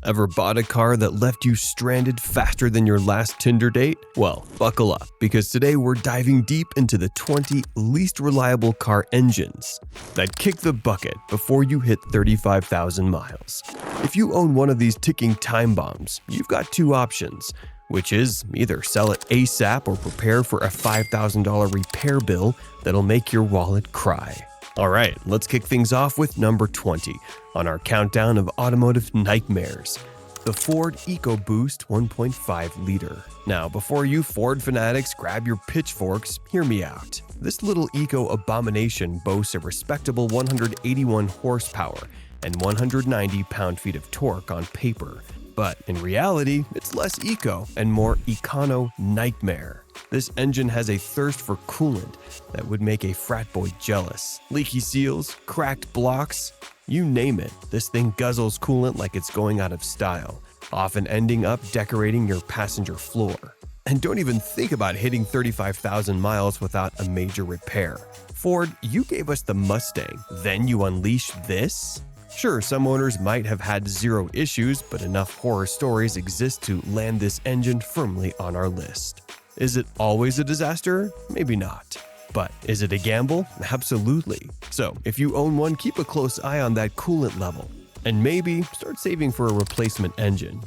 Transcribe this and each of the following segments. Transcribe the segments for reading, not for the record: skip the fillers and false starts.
Ever bought a car that left you stranded faster than your last Tinder date? Well, buckle up, because today we're diving deep into the 20 least reliable car engines that kick the bucket before you hit 35,000 miles. If you own one of these ticking time bombs, you've got two options, which is either sell it ASAP or prepare for a $5,000 repair bill that'll make your wallet cry. Alright, let's kick things off with number 20 on our countdown of automotive nightmares. The Ford EcoBoost 1.5 liter. Now, before you Ford fanatics grab your pitchforks, hear me out. This little eco abomination boasts a respectable 181 horsepower and 190 pound-feet of torque on paper. But in reality, it's less eco and more econo nightmare. This engine has a thirst for coolant that would make a frat boy jealous. Leaky seals, cracked blocks, you name it, this thing guzzles coolant like it's going out of style, often ending up decorating your passenger floor. And don't even think about hitting 35,000 miles without a major repair. Ford, you gave us the Mustang, then you unleash this? Sure, some owners might have had zero issues, but enough horror stories exist to land this engine firmly on our list. Is it always a disaster? Maybe not. But is it a gamble? Absolutely. So, if you own one, keep a close eye on that coolant level. And maybe start saving for a replacement engine,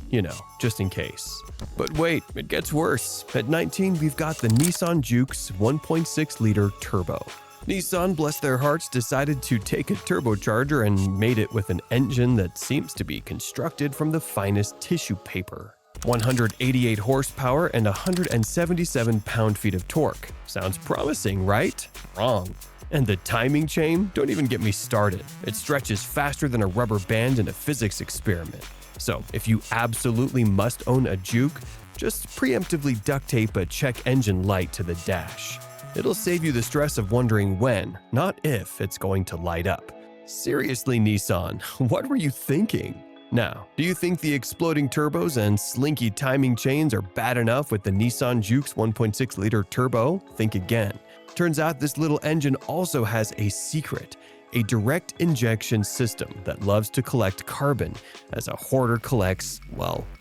just in case. But wait, it gets worse. At 19, we've got the Nissan Juke's 1.6-liter turbo. Nissan, bless their hearts, decided to take a turbocharger and made it with an engine that seems to be constructed from the finest tissue paper. 188 horsepower and 177 pound-feet of torque. Sounds promising, right? Wrong. And the timing chain? Don't even get me started. It stretches faster than a rubber band in a physics experiment. So, if you absolutely must own a Juke, just preemptively duct tape a check engine light to the dash. It'll save you the stress of wondering when, not if, it's going to light up. Seriously, Nissan, what were you thinking? Now, do you think the exploding turbos and slinky timing chains are bad enough with the Nissan Juke's 1.6-liter turbo? Think again. Turns out this little engine also has a secret, a direct injection system that loves to collect carbon as a hoarder collects,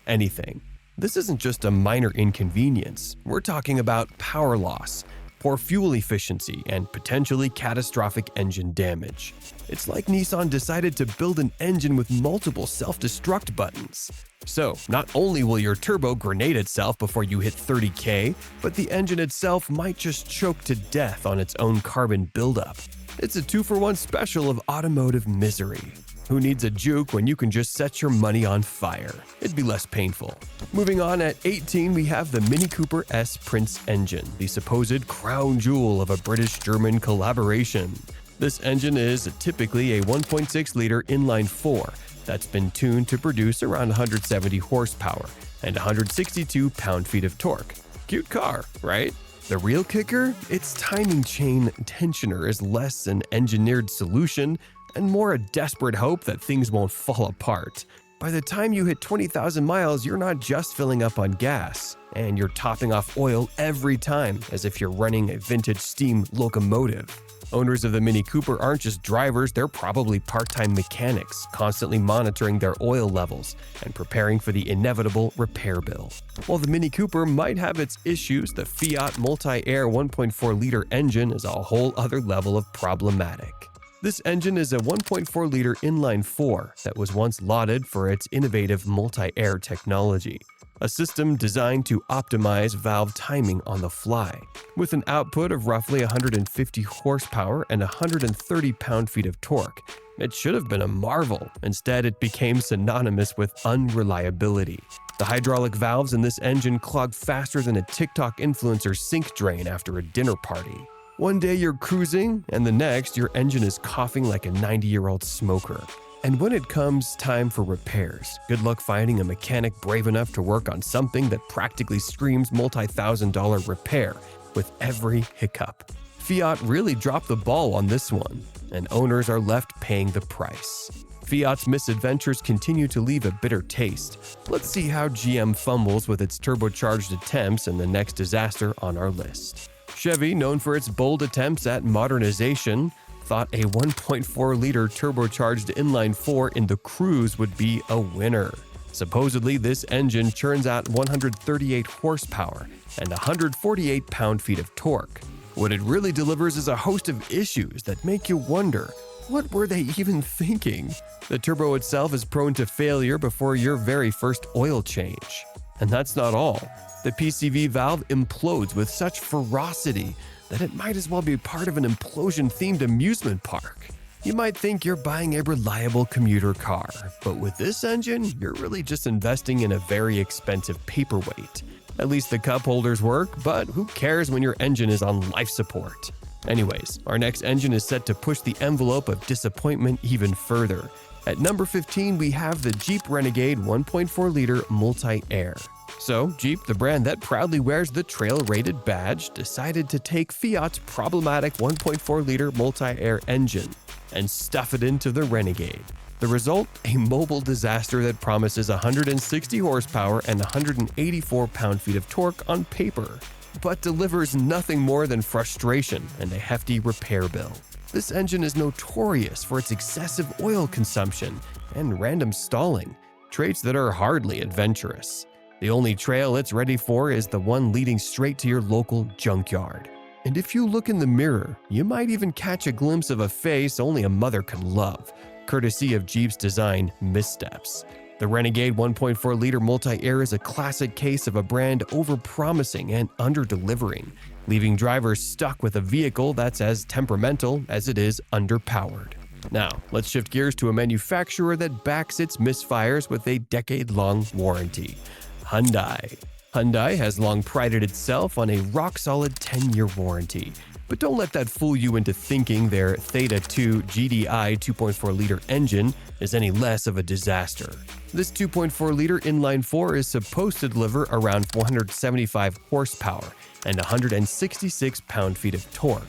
anything. This isn't just a minor inconvenience. We're talking about power loss, poor fuel efficiency, and potentially catastrophic engine damage. It's like Nissan decided to build an engine with multiple self-destruct buttons. So, not only will your turbo grenade itself before you hit 30K, but the engine itself might just choke to death on its own carbon buildup. It's a 2-for-1 special of automotive misery. Who needs a Juke when you can just set your money on fire? It'd be less painful. Moving on, at 18, we have the Mini Cooper S Prince engine, the supposed crown jewel of a British-German collaboration. This engine is typically a 1.6-liter inline-4 that's been tuned to produce around 170 horsepower and 162 pound-feet of torque. Cute car, right? The real kicker? Its timing chain tensioner is less an engineered solution and more a desperate hope that things won't fall apart. By the time you hit 20,000 miles, you're not just filling up on gas, and you're topping off oil every time as if you're running a vintage steam locomotive. Owners of the Mini Cooper aren't just drivers, they're probably part-time mechanics, constantly monitoring their oil levels and preparing for the inevitable repair bill. While the Mini Cooper might have its issues, the Fiat Multi-Air 1.4-liter engine is a whole other level of problematic. This engine is a 1.4-liter inline-4 that was once lauded for its innovative multi-air technology, a system designed to optimize valve timing on the fly. With an output of roughly 150 horsepower and 130 pound-feet of torque, it should have been a marvel. Instead, it became synonymous with unreliability. The hydraulic valves in this engine clog faster than a TikTok influencer's sink drain after a dinner party. One day you're cruising, and the next your engine is coughing like a 90-year-old smoker. And when it comes time for repairs, good luck finding a mechanic brave enough to work on something that practically screams multi-$1,000 repair with every hiccup. Fiat really dropped the ball on this one, and owners are left paying the price. Fiat's misadventures continue to leave a bitter taste. Let's see how GM fumbles with its turbocharged attempts in the next disaster on our list. Chevy, known for its bold attempts at modernization, thought a 1.4-liter turbocharged inline-4 in the Cruze would be a winner. Supposedly, this engine churns out 138 horsepower and 148 pound-feet of torque. What it really delivers is a host of issues that make you wonder, what were they even thinking? The turbo itself is prone to failure before your very first oil change. And that's not all. The PCV valve implodes with such ferocity that it might as well be part of an implosion-themed amusement park. You might think you're buying a reliable commuter car, but with this engine, you're really just investing in a very expensive paperweight. At least the cup holders work, but who cares when your engine is on life support? Anyways, our next engine is set to push the envelope of disappointment even further. At number 15, we have the Jeep Renegade 1.4-liter Multi-Air. So, Jeep, the brand that proudly wears the trail-rated badge, decided to take Fiat's problematic 1.4-liter Multi-Air engine and stuff it into the Renegade. The result? A mobile disaster that promises 160 horsepower and 184 pound-feet of torque on paper, but delivers nothing more than frustration and a hefty repair bill. This engine is notorious for its excessive oil consumption and random stalling, traits that are hardly adventurous. The only trail it's ready for is the one leading straight to your local junkyard. And if you look in the mirror, you might even catch a glimpse of a face only a mother can love, courtesy of Jeep's design missteps. The Renegade 1.4-liter Multi-Air is a classic case of a brand overpromising and under-delivering, leaving drivers stuck with a vehicle that's as temperamental as it is underpowered. Now, let's shift gears to a manufacturer that backs its misfires with a decade-long warranty: Hyundai. Hyundai has long prided itself on a rock-solid 10-year warranty, but don't let that fool you into thinking their Theta 2 GDI 2.4-liter engine is any less of a disaster. This 2.4-liter inline-4 is supposed to deliver around 475 horsepower and 166 pound-feet of torque.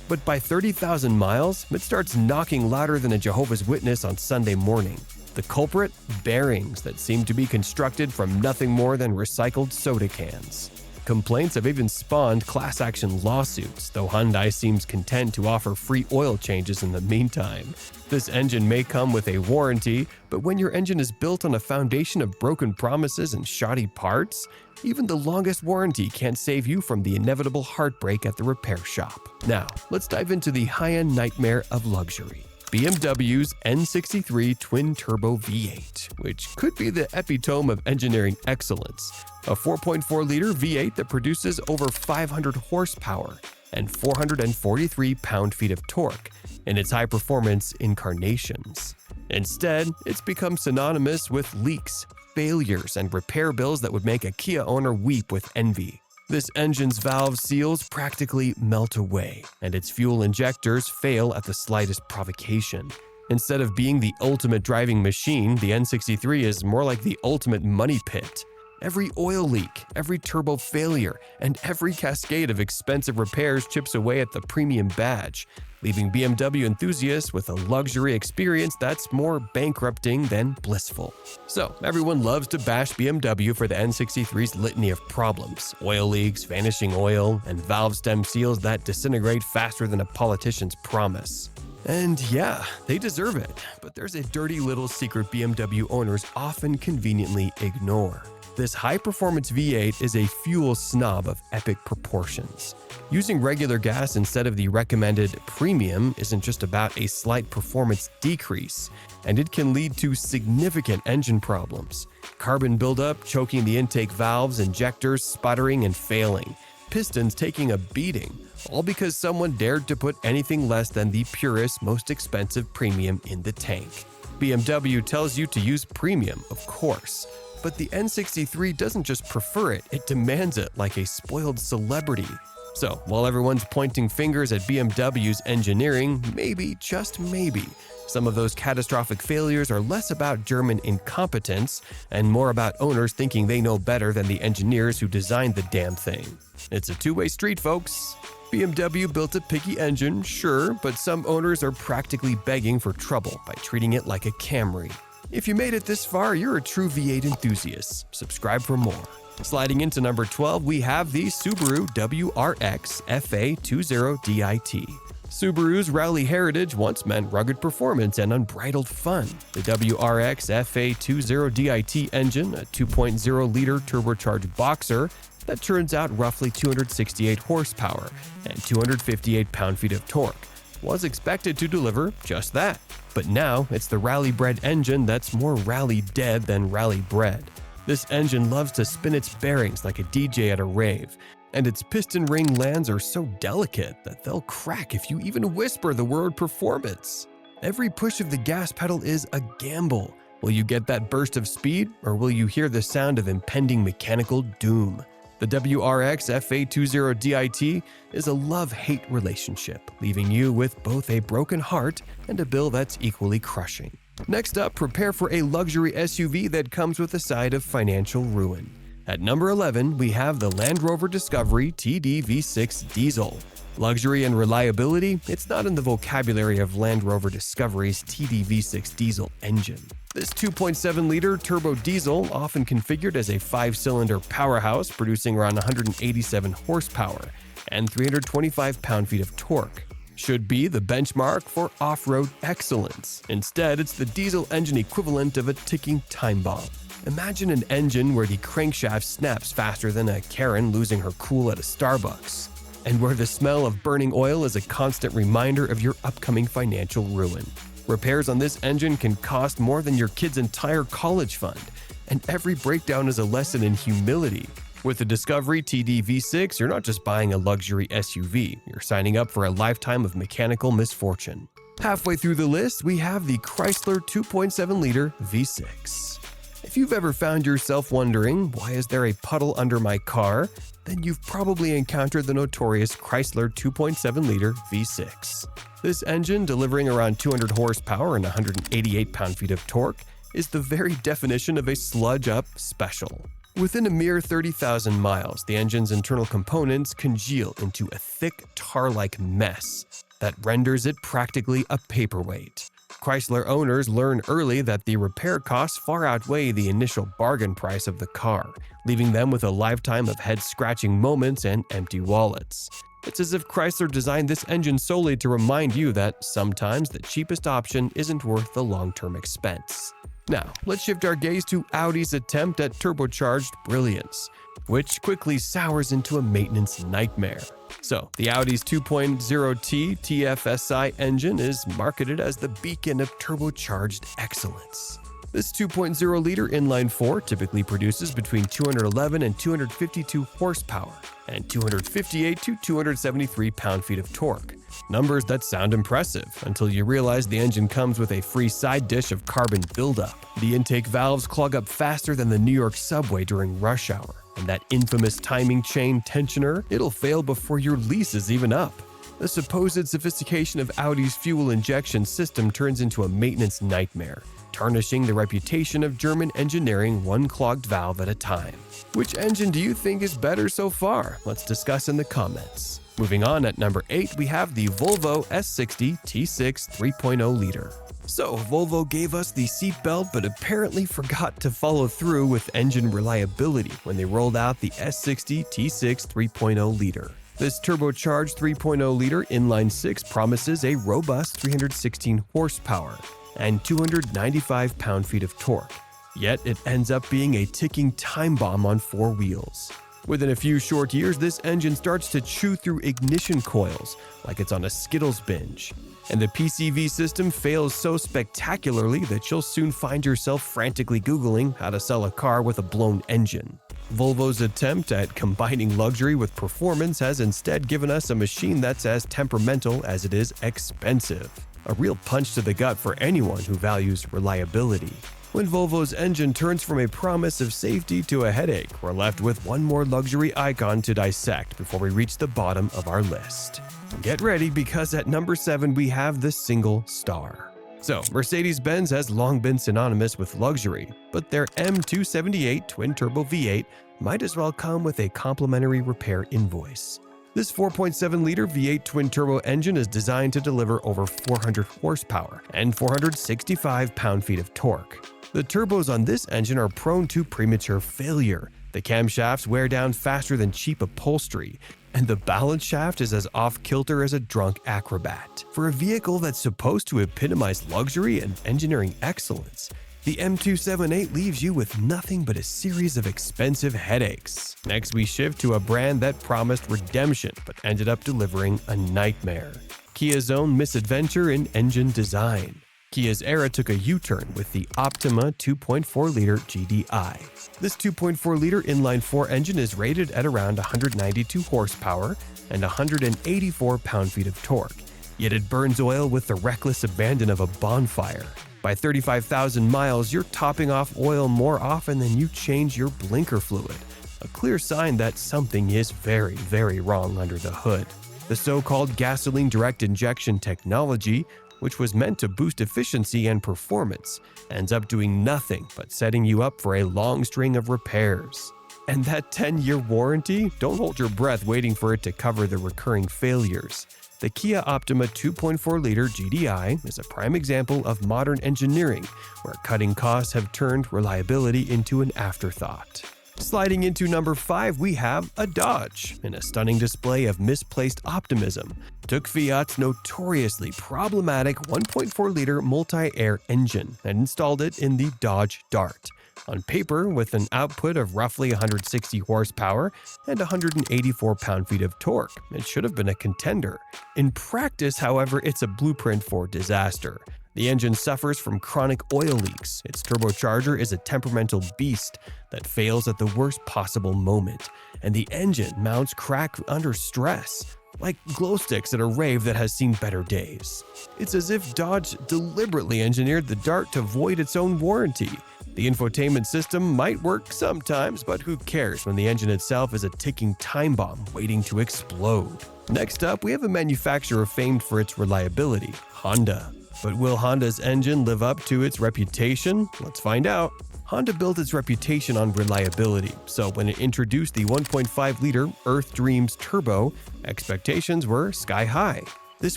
But by 30,000 miles, it starts knocking louder than a Jehovah's Witness on Sunday morning. The culprit? Bearings that seem to be constructed from nothing more than recycled soda cans. Complaints have even spawned class action lawsuits, though Hyundai seems content to offer free oil changes in the meantime. This engine may come with a warranty, but when your engine is built on a foundation of broken promises and shoddy parts, even the longest warranty can't save you from the inevitable heartbreak at the repair shop. Now, let's dive into the high-end nightmare of luxury: BMW's N63 twin-turbo V8, which could be the epitome of engineering excellence. A 4.4-liter V8 that produces over 500 horsepower and 443 pound-feet of torque in its high-performance incarnations. Instead, it's become synonymous with leaks, failures, and repair bills that would make a Kia owner weep with envy. This engine's valve seals practically melt away, and its fuel injectors fail at the slightest provocation. Instead of being the ultimate driving machine, the N63 is more like the ultimate money pit. Every oil leak, every turbo failure, and every cascade of expensive repairs chips away at the premium badge, leaving BMW enthusiasts with a luxury experience that's more bankrupting than blissful. So, everyone loves to bash BMW for the N63's litany of problems: oil leaks, vanishing oil, and valve stem seals that disintegrate faster than a politician's promise. And yeah, they deserve it, but there's a dirty little secret BMW owners often conveniently ignore. This high-performance V8 is a fuel snob of epic proportions. Using regular gas instead of the recommended premium isn't just about a slight performance decrease, and it can lead to significant engine problems. Carbon buildup choking the intake valves, injectors sputtering and failing, pistons taking a beating, all because someone dared to put anything less than the purest, most expensive premium in the tank. BMW tells you to use premium, of course, but the N63 doesn't just prefer it, it demands it like a spoiled celebrity. So, while everyone's pointing fingers at BMW's engineering, maybe, just maybe, some of those catastrophic failures are less about German incompetence and more about owners thinking they know better than the engineers who designed the damn thing. It's a two-way street, folks. BMW built a picky engine, sure, but some owners are practically begging for trouble by treating it like a Camry. If you made it this far, you're a true V8 enthusiast. Subscribe for more. Sliding into number 12, we have the Subaru WRX FA20DIT. Subaru's rally heritage once meant rugged performance and unbridled fun. The WRX FA20DIT engine, a 2.0-liter turbocharged boxer that turns out roughly 268 horsepower and 258 pound-feet of torque, was expected to deliver just that. But now it's the rally-bred engine that's more rally-dead than rally-bred. This engine loves to spin its bearings like a DJ at a rave, and its piston ring lands are so delicate that they'll crack if you even whisper the word performance. Every push of the gas pedal is a gamble. Will you get that burst of speed, or will you hear the sound of impending mechanical doom? The WRX FA20DIT is a love-hate relationship, leaving you with both a broken heart and a bill that's equally crushing. Next up, prepare for a luxury SUV that comes with a side of financial ruin. At number 11, we have the Land Rover Discovery TD V6 Diesel. Luxury and reliability, it's not in the vocabulary of Land Rover Discovery's TD V6 diesel engine. This 2.7-liter turbo diesel, often configured as a 5-cylinder powerhouse producing around 187 horsepower and 325 pound-feet of torque, should be the benchmark for off-road excellence. Instead, it's the diesel engine equivalent of a ticking time bomb. Imagine an engine where the crankshaft snaps faster than a Karen losing her cool at a Starbucks, and where the smell of burning oil is a constant reminder of your upcoming financial ruin. Repairs on this engine can cost more than your kid's entire college fund, and every breakdown is a lesson in humility. With the Discovery TD V6, you're not just buying a luxury SUV, you're signing up for a lifetime of mechanical misfortune. Halfway through the list, we have the Chrysler 2.7-liter V6. If you've ever found yourself wondering, why is there a puddle under my car? Then you've probably encountered the notorious Chrysler 2.7-liter V6. This engine, delivering around 200 horsepower and 188 pound-feet of torque, is the very definition of a sludge-up special. Within a mere 30,000 miles, the engine's internal components congeal into a thick tar-like mess that renders it practically a paperweight. Chrysler owners learn early that the repair costs far outweigh the initial bargain price of the car, leaving them with a lifetime of head-scratching moments and empty wallets. It's as if Chrysler designed this engine solely to remind you that sometimes the cheapest option isn't worth the long-term expense. Now, let's shift our gaze to Audi's attempt at turbocharged brilliance, which quickly sours into a maintenance nightmare. So, the Audi's 2.0T TFSI engine is marketed as the beacon of turbocharged excellence. This 2.0-liter inline-4 typically produces between 211 and 252 horsepower and 258 to 273 pound-feet of torque. Numbers that sound impressive until you realize the engine comes with a free side dish of carbon buildup. The intake valves clog up faster than the New York subway during rush hour, and that infamous timing chain tensioner, it'll fail before your lease is even up. The supposed sophistication of Audi's fuel injection system turns into a maintenance nightmare, tarnishing the reputation of German engineering one clogged valve at a time. Which engine do you think is better so far? Let's discuss in the comments. Moving on, at number 8, we have the Volvo S60 T6 3.0-liter. So, Volvo gave us the seatbelt but apparently forgot to follow through with engine reliability when they rolled out the S60 T6 3.0-liter. This turbocharged 3.0-liter inline-6 promises a robust 316 horsepower and 295 pound-feet of torque, yet it ends up being a ticking time bomb on 4 wheels. Within a few short years, this engine starts to chew through ignition coils like it's on a Skittles binge, and the PCV system fails so spectacularly that you'll soon find yourself frantically Googling how to sell a car with a blown engine. Volvo's attempt at combining luxury with performance has instead given us a machine that's as temperamental as it is expensive. A real punch to the gut for anyone who values reliability. When Volvo's engine turns from a promise of safety to a headache, we're left with one more luxury icon to dissect before we reach the bottom of our list. Get ready, because at number 7 we have the single star. So, Mercedes-Benz has long been synonymous with luxury, but their M278 twin-turbo V8 might as well come with a complimentary repair invoice. This 4.7-liter V8 twin-turbo engine is designed to deliver over 400 horsepower and 465 pound-feet of torque. The turbos on this engine are prone to premature failure. The camshafts wear down faster than cheap upholstery, And the balance shaft is as off-kilter as a drunk acrobat. For a vehicle that's supposed to epitomize luxury and engineering excellence, the M278 leaves you with nothing but a series of expensive headaches. Next, we shift to a brand that promised redemption but ended up delivering a nightmare. Kia's own misadventure in engine design. Kia's era took a U-turn with the Optima 2.4-liter GDI. This 2.4-liter inline-4 engine is rated at around 192 horsepower and 184 pound-feet of torque, yet it burns oil with the reckless abandon of a bonfire. By 35,000 miles, you're topping off oil more often than you change your blinker fluid, a clear sign that something is very, very wrong under the hood. The so-called gasoline direct injection technology, which was meant to boost efficiency and performance, ends up doing nothing but setting you up for a long string of repairs. And that 10-year warranty? Don't hold your breath waiting for it to cover the recurring failures. The Kia Optima 2.4-liter GDI is a prime example of modern engineering, where cutting costs have turned reliability into an afterthought. Sliding into number 5, we have a Dodge, in a stunning display of misplaced optimism, took Fiat's notoriously problematic 1.4-liter multi-air engine and installed it in the Dodge Dart. On paper, with an output of roughly 160 horsepower and 184 pound-feet of torque, it should have been a contender. In practice, however, it's a blueprint for disaster. The engine suffers from chronic oil leaks, its turbocharger is a temperamental beast that fails at the worst possible moment, and the engine mounts crack under stress, like glow sticks at a rave that has seen better days. It's as if Dodge deliberately engineered the Dart to void its own warranty. The infotainment system might work sometimes, but who cares when the engine itself is a ticking time bomb waiting to explode. Next up, we have a manufacturer famed for its reliability, Honda. But will Honda's engine live up to its reputation? Let's find out. Honda built its reputation on reliability, so when it introduced the 1.5-liter Earth Dreams Turbo, expectations were sky high. This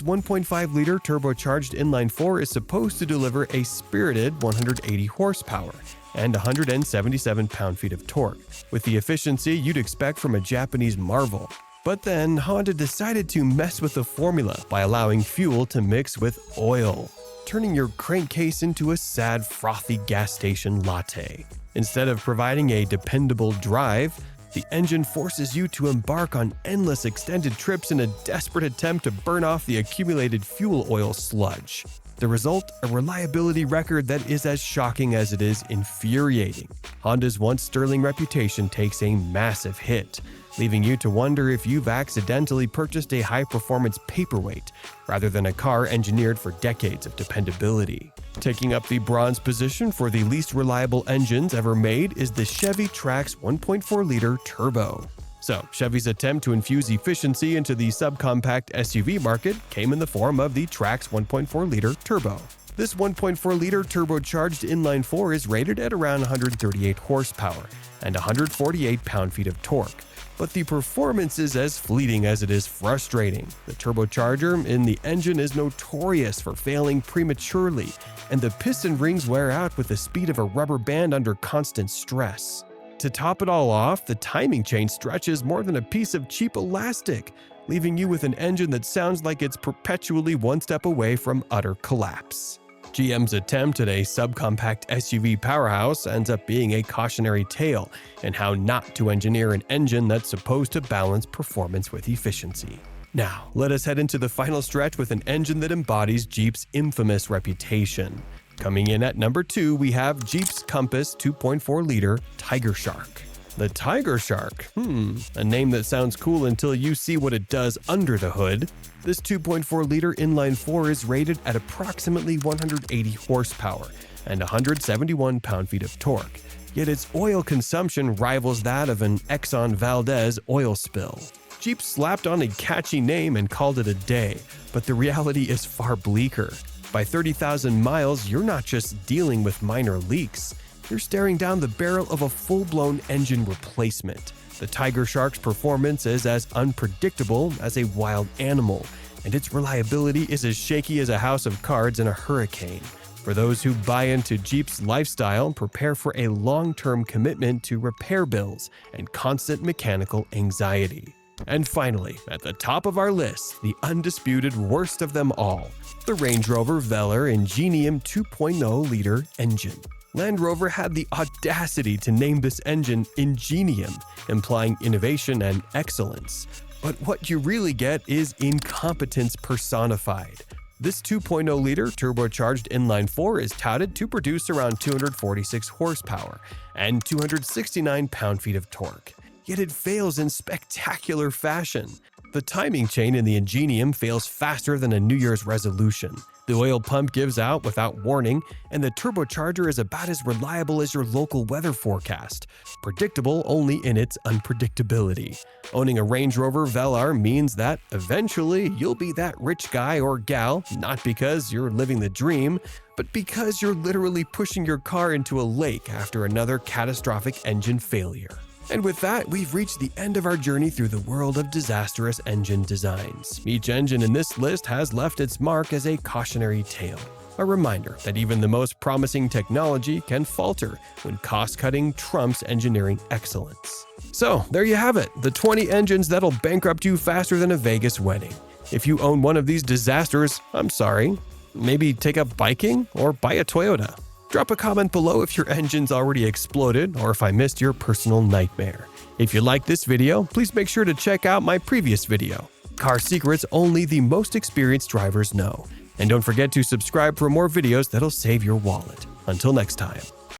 1.5-liter turbocharged inline-4 is supposed to deliver a spirited 180 horsepower and 177 pound-feet of torque, with the efficiency you'd expect from a Japanese marvel. But then Honda decided to mess with the formula by allowing fuel to mix with oil, turning your crankcase into a sad, frothy gas station latte. Instead of providing a dependable drive, the engine forces you to embark on endless extended trips in a desperate attempt to burn off the accumulated fuel oil sludge. The result, a reliability record that is as shocking as it is infuriating. Honda's once sterling reputation takes a massive hit, leaving you to wonder if you've accidentally purchased a high-performance paperweight rather than a car engineered for decades of dependability. Taking up the bronze position for the least reliable engines ever made is the Chevy Trax 1.4-liter Turbo. So, Chevy's attempt to infuse efficiency into the subcompact SUV market came in the form of the Trax 1.4-liter Turbo. This 1.4-liter turbocharged inline-4 is rated at around 138 horsepower and 148 pound-feet of torque. But the performance is as fleeting as it is frustrating. The turbocharger in the engine is notorious for failing prematurely, and the piston rings wear out with the speed of a rubber band under constant stress. To top it all off, the timing chain stretches more than a piece of cheap elastic, leaving you with an engine that sounds like it's perpetually one step away from utter collapse. GM's attempt at a subcompact SUV powerhouse ends up being a cautionary tale in how not to engineer an engine that's supposed to balance performance with efficiency. Now, let us head into the final stretch with an engine that embodies Jeep's infamous reputation. Coming in at number 2, we have Jeep's Compass 2.4-liter Tiger Shark. The Tiger Shark? A name that sounds cool until you see what it does under the hood. This 2.4-liter inline-4 is rated at approximately 180 horsepower and 171 pound-feet of torque, yet its oil consumption rivals that of an Exxon Valdez oil spill. Jeep slapped on a catchy name and called it a day, but the reality is far bleaker. By 30,000 miles, you're not just dealing with minor leaks. You're staring down the barrel of a full-blown engine replacement. The Tiger Shark's performance is as unpredictable as a wild animal, and its reliability is as shaky as a house of cards in a hurricane. For those who buy into Jeep's lifestyle, prepare for a long-term commitment to repair bills and constant mechanical anxiety. And finally, at the top of our list, the undisputed worst of them all, the Range Rover Velar Ingenium 2.0-liter engine. Land Rover had the audacity to name this engine Ingenium, implying innovation and excellence. But what you really get is incompetence personified. This 2.0-liter turbocharged inline-4 is touted to produce around 246 horsepower and 269 pound-feet of torque. Yet it fails in spectacular fashion. The timing chain in the Ingenium fails faster than a New Year's resolution. The oil pump gives out without warning, and the turbocharger is about as reliable as your local weather forecast, predictable only in its unpredictability. Owning a Range Rover Velar means that eventually you'll be that rich guy or gal, not because you're living the dream, but because you're literally pushing your car into a lake after another catastrophic engine failure. And with that, we've reached the end of our journey through the world of disastrous engine designs. Each engine in this list has left its mark as a cautionary tale, a reminder that even the most promising technology can falter when cost-cutting trumps engineering excellence. So, there you have it, the 20 engines that'll bankrupt you faster than a Vegas wedding. If you own one of these disasters, I'm sorry. Maybe take up biking or buy a Toyota. Drop a comment below if your engine's already exploded or if I missed your personal nightmare. If you like this video, please make sure to check out my previous video, Car Secrets Only the Most Experienced Drivers Know. And don't forget to subscribe for more videos that'll save your wallet. Until next time.